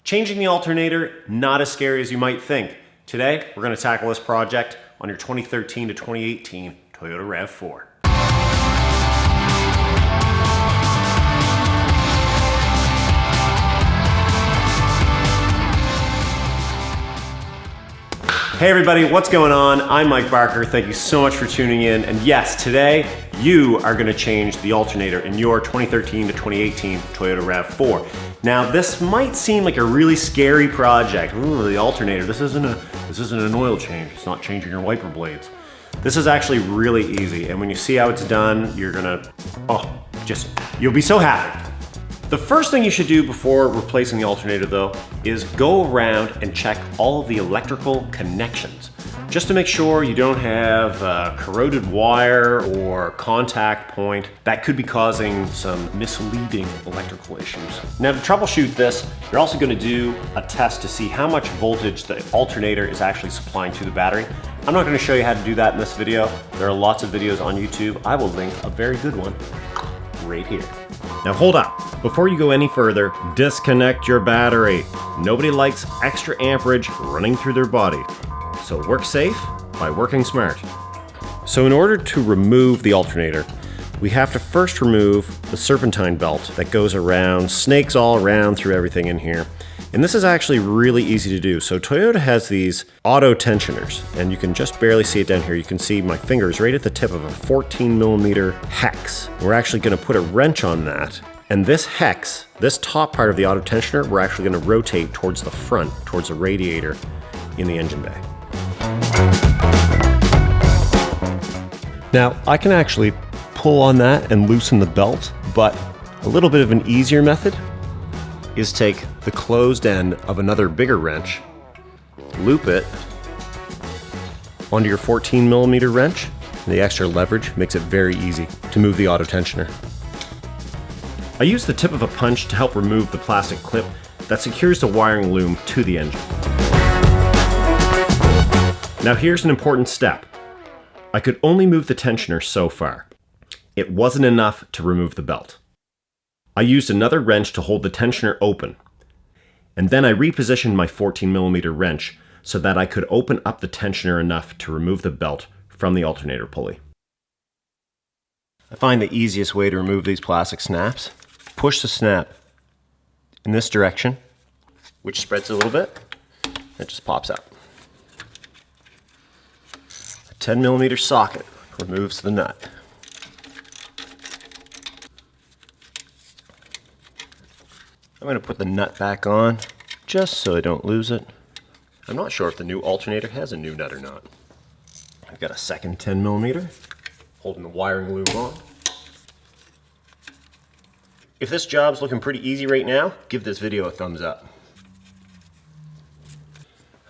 Changing the alternator, not as scary as you might think. Today, we're going to tackle this project on your 2013 to 2018 Toyota RAV4. Hey everybody, what's going on? I'm Mike Barker. Thank you so much for tuning in. And yes, today you are going to change the alternator in your 2013 to 2018 Toyota RAV4. Now, this might seem like a really scary project. Ooh, the alternator. This isn't an oil change. It's not changing your wiper blades. This is actually really easy, and when you see how it's done, you're gonna, you'll be so happy. The first thing you should do before replacing the alternator though is go around and check all of the electrical connections, just to make sure you don't have a corroded wire or contact point that could be causing some misleading electrical issues. Now, to troubleshoot this, you're also going to do a test to see how much voltage the alternator is actually supplying to the battery. I'm not going to show you how to do that in this video. There are lots of videos on YouTube. I will link a very good one right here. Now hold up, before you go any further, disconnect your battery. Nobody likes extra amperage running through their body. So work safe by working smart. So in order to remove the alternator, we have to first remove the serpentine belt that goes around, snakes all around through everything in here. And this is actually really easy to do. So Toyota has these auto tensioners, and you can just barely see it down here. You can see my fingers right at the tip of a 14mm hex. We're actually gonna put a wrench on that. And this hex, this top part of the auto tensioner, we're actually gonna rotate towards the front, towards the radiator in the engine bay. Now, I can actually pull on that and loosen the belt, but a little bit of an easier method is take the closed end of another bigger wrench, loop it onto your 14mm wrench. The extra leverage makes it very easy to move the auto tensioner. I use the tip of a punch to help remove the plastic clip that secures the wiring loom to the engine. Now here's an important step. I could only move the tensioner so far. It wasn't enough to remove the belt. I used another wrench to hold the tensioner open, and then I repositioned my 14mm wrench so that I could open up the tensioner enough to remove the belt from the alternator pulley. I find the easiest way to remove these plastic snaps, push the snap in this direction, which spreads a little bit, it just pops out. A 10mm socket removes the nut. I'm going to put the nut back on just so I don't lose it. I'm not sure if the new alternator has a new nut or not. I've got a second 10mm holding the wiring loop on. If this job's looking pretty easy right now, give this video a thumbs up.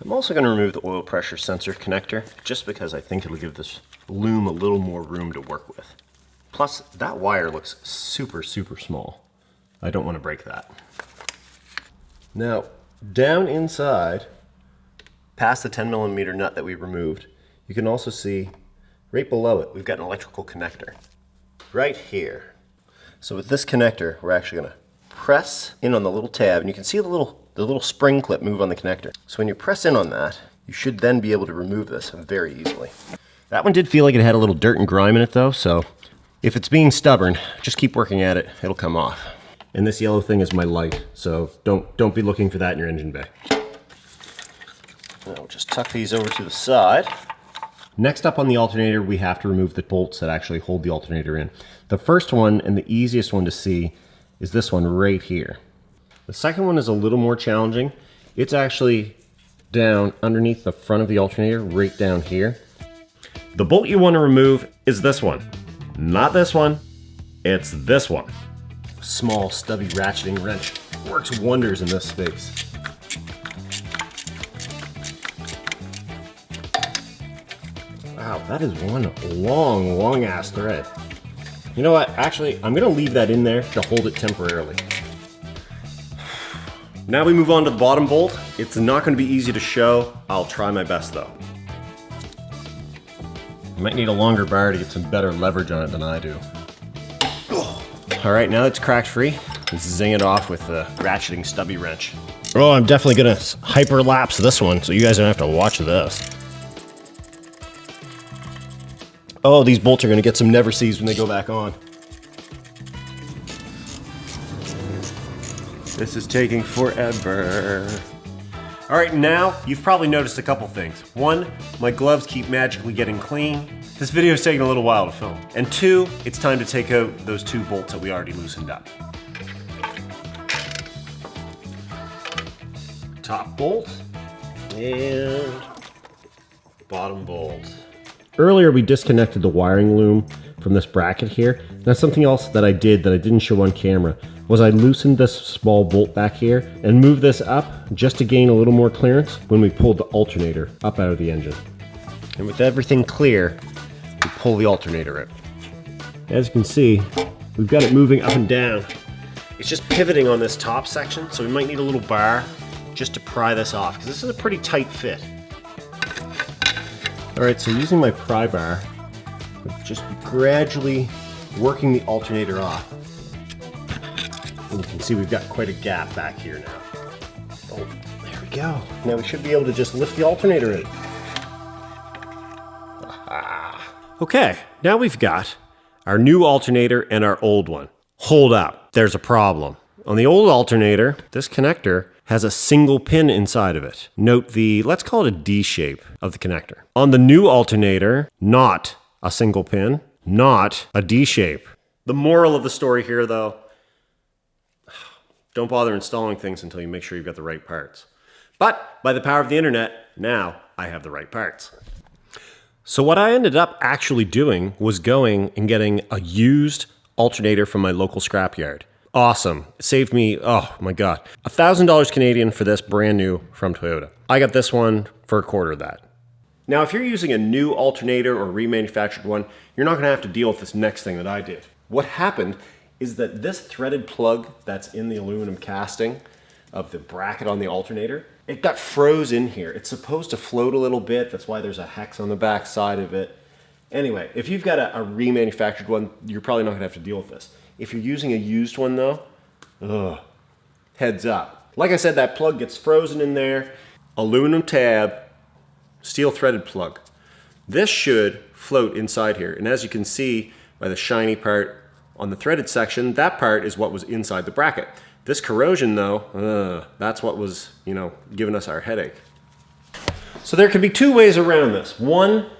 I'm also going to remove the oil pressure sensor connector just because I think it'll give this loom a little more room to work with. Plus, that wire looks super small. I don't want to break that. Now, down inside, past the 10mm nut that we removed, you can also see right below it, we've got an electrical connector right here. So with this connector, we're actually going to press in on the little tab, and you can see the little spring clip move on the connector. So when you press in on that, you should then be able to remove this very easily. That one did feel like it had a little dirt and grime in it though, so if it's being stubborn, just keep working at it, it'll come off. And this yellow thing is my light, so don't be looking for that in your engine bay. Now we'll just tuck these over to the side. Next up on the alternator, we have to remove the bolts that actually hold the alternator in. The first one, and the easiest one to see, is this one right here. The second one is a little more challenging. It's actually down underneath the front of the alternator, right down here. The bolt you want to remove is this one. Not this one, it's this one. Small stubby ratcheting wrench works wonders in this space. Wow, that is one long ass thread. You know what, actually, I'm gonna leave that in there to hold it temporarily. Now we move on to the bottom bolt. It's not gonna be easy to show. I'll try my best though. You might need a longer bar to get some better leverage on it than I do. All right, now it's cracked free. Let's zing it off with the ratcheting stubby wrench. Oh, I'm definitely gonna hyperlapse this one, so you guys don't have to watch this. Oh, these bolts are gonna get some never sees when they go back on. This is taking forever. All right, now you've probably noticed a couple things. One, my gloves keep magically getting clean. This video is taking a little while to film. And two, it's time to take out those 2 bolts that we already loosened up. Top bolt and bottom bolt. Earlier we disconnected the wiring loom from this bracket here. Now something else that I did that I didn't show on camera was I loosened this small bolt back here and moved this up just to gain a little more clearance when we pulled the alternator up out of the engine. And with everything clear, we pull the alternator out. As you can see, we've got it moving up and down. It's just pivoting on this top section, so we might need a little bar just to pry this off, because this is a pretty tight fit. All right, so using my pry bar, I'll just be gradually working the alternator off. And you can see we've got quite a gap back here now. Oh, there we go. Now we should be able to just lift the alternator in. Aha. Okay, now we've got our new alternator and our old one. Hold up, there's a problem. On the old alternator, this connector has a single pin inside of it. Note the, let's call it a D shape of the connector. On the new alternator, not a single pin, not a D shape. The moral of the story here though, don't bother installing things until you make sure you've got the right parts. But by the power of the internet, now I have the right parts. So what I ended up actually doing was going and getting a used alternator from my local scrapyard. Awesome. It saved me, oh my God, $1,000 Canadian for this brand new from Toyota. I got this one for a quarter of that. Now, if you're using a new alternator or remanufactured one, you're not gonna have to deal with this next thing that I did. What happened is that this threaded plug that's in the aluminum casting of the bracket on the alternator, it got froze in here. It's supposed to float a little bit. That's why there's a hex on the back side of it. Anyway, if you've got a remanufactured one, you're probably not gonna have to deal with this. If you're using a used one though, heads up. Like I said, that plug gets frozen in there. Aluminum tab, steel threaded plug. This should float inside here. And as you can see by the shiny part on the threaded section, that part is what was inside the bracket. This corrosion though, that's what was, giving us our headache. So there could be 2 ways around this. One,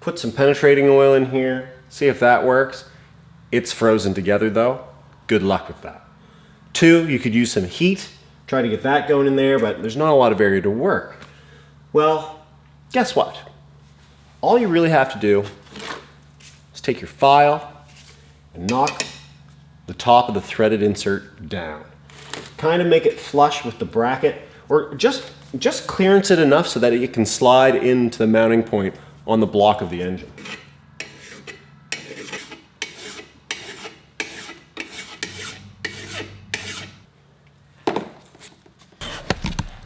put some penetrating oil in here, see if that works. It's frozen together though. Good luck with that. 2, you could use some heat, try to get that going in there, but there's not a lot of area to work. Well, guess what? All you really have to do is take your file and knock the top of the threaded insert down. Kind of make it flush with the bracket, or just clearance it enough so that it can slide into the mounting point on the block of the engine.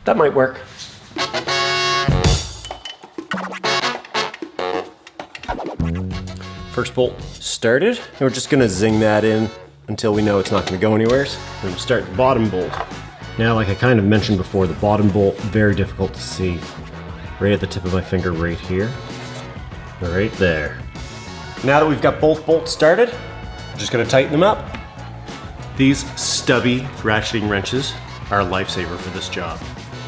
That might work. First bolt started, and we're just gonna zing that in until we know it's not gonna go anywhere. Then we'll start the bottom bolt. Now, like I kind of mentioned before, the bottom bolt, very difficult to see. Right at the tip of my finger right here. Right there. Now that we've got both bolts started, we're just gonna tighten them up. These stubby ratcheting wrenches are a lifesaver for this job.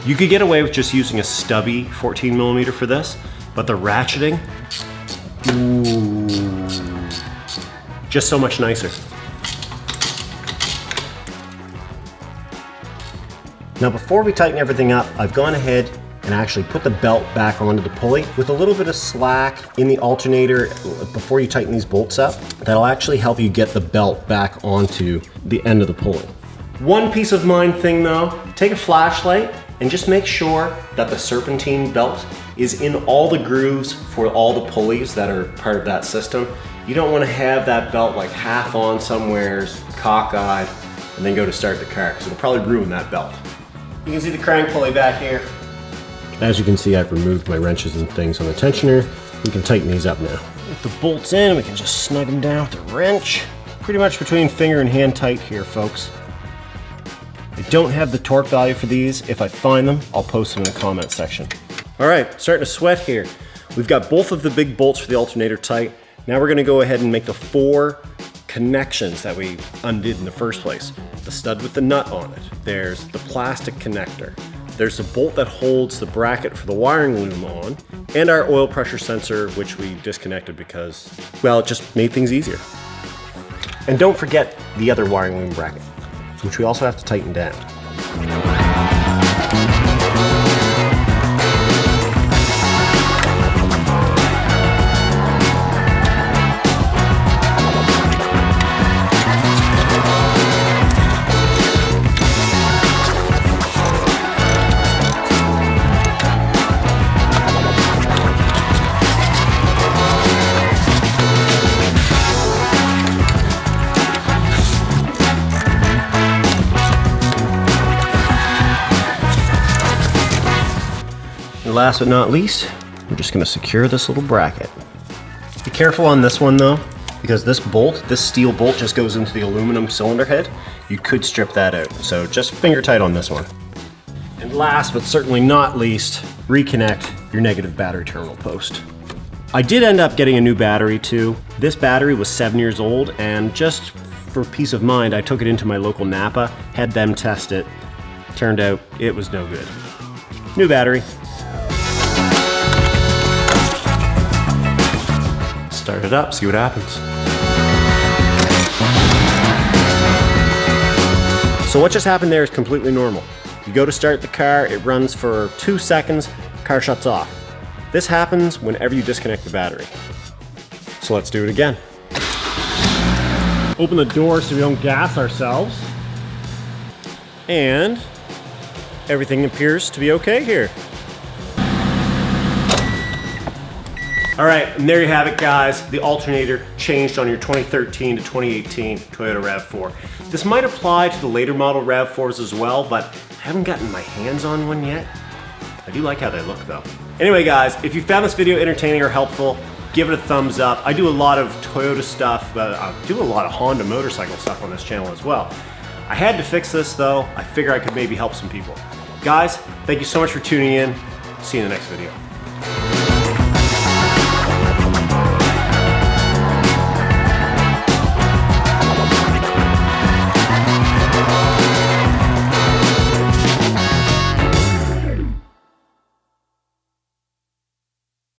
You could get away with just using a stubby 14mm for this, but the ratcheting, ooh, just so much nicer. Now before we tighten everything up, I've gone ahead and actually put the belt back onto the pulley with a little bit of slack in the alternator before you tighten these bolts up. That'll actually help you get the belt back onto the end of the pulley. One peace of mind thing though, take a flashlight and just make sure that the serpentine belt is in all the grooves for all the pulleys that are part of that system. You don't want to have that belt like half on somewheres, cockeyed, and then go to start the car, because it'll probably ruin that belt. You can see the crank pulley back here. As you can see, I've removed my wrenches and things on the tensioner. We can tighten these up now. With the bolts in, we can just snug them down with the wrench. Pretty much between finger and hand tight here, folks. I don't have the torque value for these. If I find them, I'll post them in the comment section. All right, starting to sweat here. We've got both of the big bolts for the alternator tight. Now we're gonna go ahead and make the 4 connections that we undid in the first place. The stud with the nut on it. There's the plastic connector. There's the bolt that holds the bracket for the wiring loom on, and our oil pressure sensor, which we disconnected because, well, it just made things easier. And don't forget the other wiring loom bracket, which we also have to tighten down. And last but not least, we're just going to secure this little bracket. Be careful on this one though, because this bolt, this steel bolt just goes into the aluminum cylinder head. You could strip that out, so just finger tight on this one. And last but certainly not least, reconnect your negative battery terminal post. I did end up getting a new battery too. This battery was 7 years old, and just for peace of mind, I took it into my local Napa, had them test it. Turned out it was no good. New battery. Start it up, see what happens. So what just happened there is completely normal. You go to start the car, it runs for 2 seconds, car shuts off. This happens whenever you disconnect the battery. So let's do it again. Open the door so we don't gas ourselves. And everything appears to be okay here. All right, and there you have it, guys. The alternator changed on your 2013 to 2018 Toyota RAV4. This might apply to the later model RAV4s as well, but I haven't gotten my hands on one yet. I do like how they look though. Anyway guys, if you found this video entertaining or helpful, give it a thumbs up. I do a lot of Toyota stuff, but I do a lot of Honda motorcycle stuff on this channel as well. I had to fix this though. I figure I could maybe help some people. Guys, thank you so much for tuning in. See you in the next video.